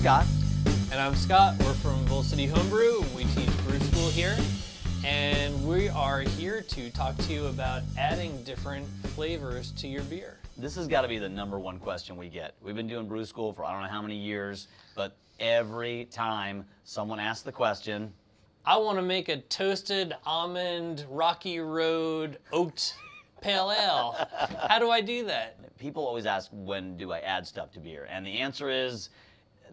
Scott. And I'm Scott. We're from Bull City Homebrew. We teach brew school here. And we are here to talk to you about adding different flavors to your beer. This has got to be the #1 question we get. We've been doing brew school for I don't know how many years, but every time someone asks the question, I want to make a toasted almond Rocky Road oat pale ale. How do I do that? people always ask, when do I add stuff to beer? And the answer is,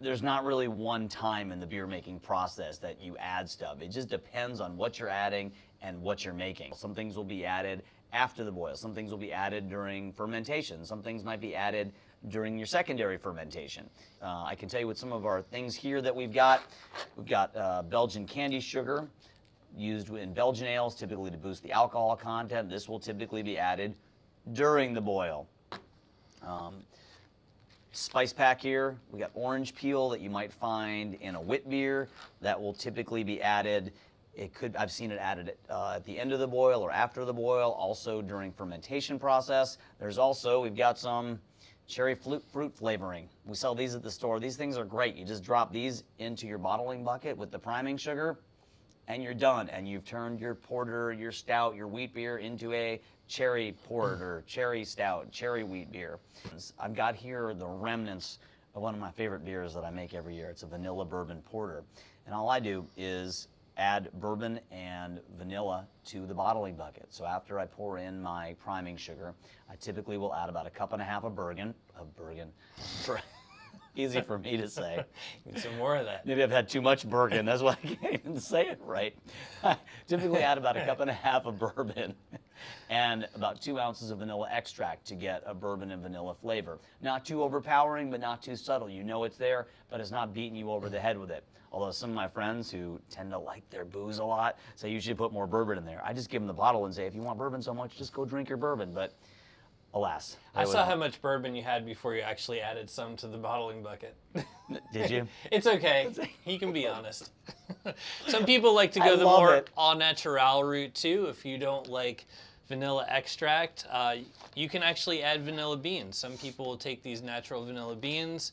there's not really one time in the beer making process that you add stuff. It just depends on what you're adding and what you're making. Some things will be added after the boil. Some things will be added during fermentation. Some things might be added during your secondary fermentation. I can tell you with some of our things here that we've got Belgian candy sugar used in Belgian ales, typically to boost the alcohol content. This will typically be added during the boil. Spice pack here, we got orange peel that you might find in a wit beer that will typically be added. I've seen it added at the end of the boil or after the boil, also during fermentation process. We've got some cherry fruit flavoring. We sell these at the store. These things are great. You just drop these into your bottling bucket with the priming sugar and you're done. And you've turned your porter, your stout, your wheat beer into a cherry porter, cherry stout, cherry wheat beer. I've got here the remnants of one of my favorite beers that I make every year. It's a vanilla bourbon porter. And all I do is add bourbon and vanilla to the bottling bucket. So after I pour in my priming sugar, I typically will add about 1.5 cups of bourbon. Easy for me to say. Need some more of that. Maybe I've had too much bourbon. That's why I can't even say it right. I typically add about 1.5 cups of bourbon and about 2 ounces of vanilla extract to get a bourbon and vanilla flavor. Not too overpowering, but not too subtle. You know it's there, but it's not beating you over the head with it. Although some of my friends who tend to like their booze a lot say you should put more bourbon in there. I just give them the bottle and say, if you want bourbon so much, just go drink your bourbon. But alas. I saw how much bourbon you had before you actually added some to the bottling bucket. Did you? It's okay. You can be honest. Some people like to go the more au naturel route too. If you don't like vanilla extract, you can actually add vanilla beans. Some people will take these natural vanilla beans.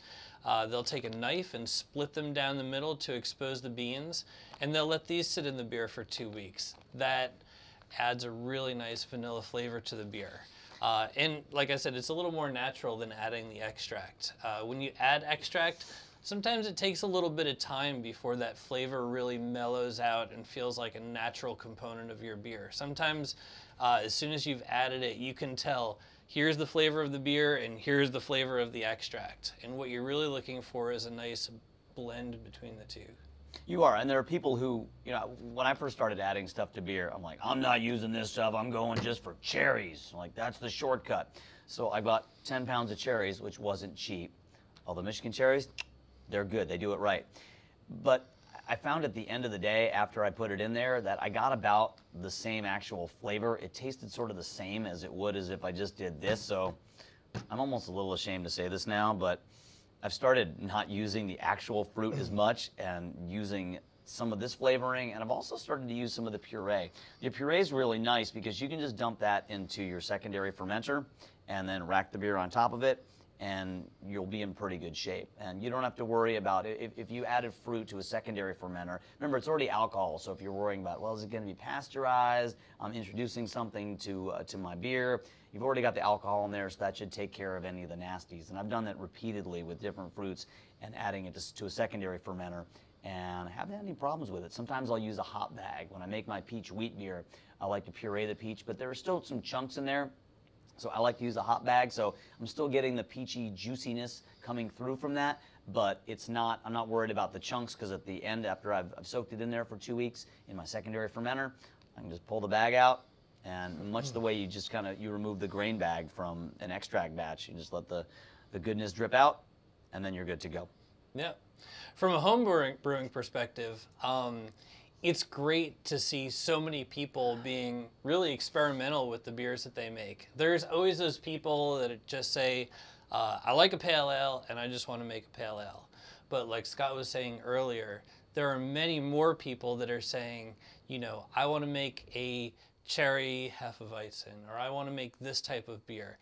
They'll take a knife and split them down the middle to expose the beans, and they'll let these sit in the beer for 2 weeks. That adds a really nice vanilla flavor to the beer. And like I said, it's a little more natural than adding the extract. When you add extract, sometimes it takes a little bit of time before that flavor really mellows out and feels like a natural component of your beer. Sometimes as soon as you've added it, you can tell, here's the flavor of the beer and here's the flavor of the extract. And what you're really looking for is a nice blend between the two. You are, and there are people who, when I first started adding stuff to beer, I'm like, I'm not using this stuff, I'm going just for cherries. Like, that's the shortcut. So I bought 10 pounds of cherries, which wasn't cheap. Although Michigan cherries, they're good, they do it right. But I found at the end of the day, after I put it in there, that I got about the same actual flavor. It tasted sort of the same as it would as if I just did this, so I'm almost a little ashamed to say this now, but I've started not using the actual fruit as much and using some of this flavoring, and I've also started to use some of the puree. The puree is really nice because you can just dump that into your secondary fermenter and then rack the beer on top of it, and you'll be in pretty good shape. And you don't have to worry about it. If you added fruit to a secondary fermenter, remember it's already alcohol, so if you're worrying about, well, is it going to be pasteurized? I'm introducing something to my beer. You've already got the alcohol in there, so that should take care of any of the nasties. And I've done that repeatedly with different fruits and adding it to a secondary fermenter, and I haven't had any problems with it. Sometimes I'll use a hop bag. When I make my peach wheat beer, I like to puree the peach, but there are still some chunks in there. So I like to use a hop bag, so I'm still getting the peachy juiciness coming through from that, but I'm not worried about the chunks, because at the end, after I've soaked it in there for 2 weeks in my secondary fermenter, I can just pull the bag out, and much the way you just you remove the grain bag from an extract batch, you just let the goodness drip out, and then you're good to go. Yeah. From a home brewing perspective, it's great to see so many people being really experimental with the beers that they make. There's always those people that just say, I like a pale ale and I just want to make a pale ale. But like Scott was saying earlier, there are many more people that are saying, I want to make a cherry Hefeweizen, or I want to make this type of beer.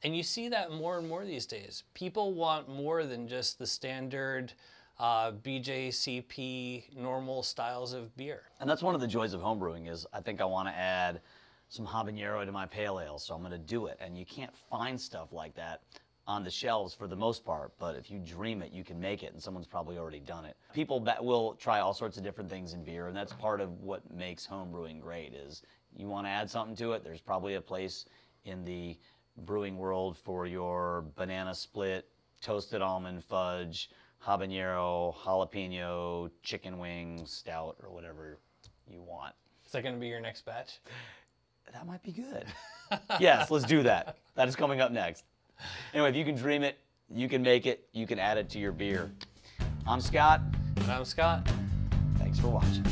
And you see that more and more these days. People want more than just the standard BJCP normal styles of beer. And that's one of the joys of homebrewing is I think I want to add some habanero to my pale ale, so I'm going to do it. And you can't find stuff like that on the shelves for the most part, but if you dream it, you can make it, and someone's probably already done it. People will try all sorts of different things in beer, and that's part of what makes homebrewing great is you want to add something to it, there's probably a place in the brewing world for your banana split, toasted almond fudge, habanero, jalapeno, chicken wing, stout, or whatever you want. Is that going to be your next batch? That might be good. Yes, let's do that. That is coming up next. Anyway, if you can dream it, you can make it, you can add it to your beer. I'm Scott. And I'm Scott. Thanks for watching.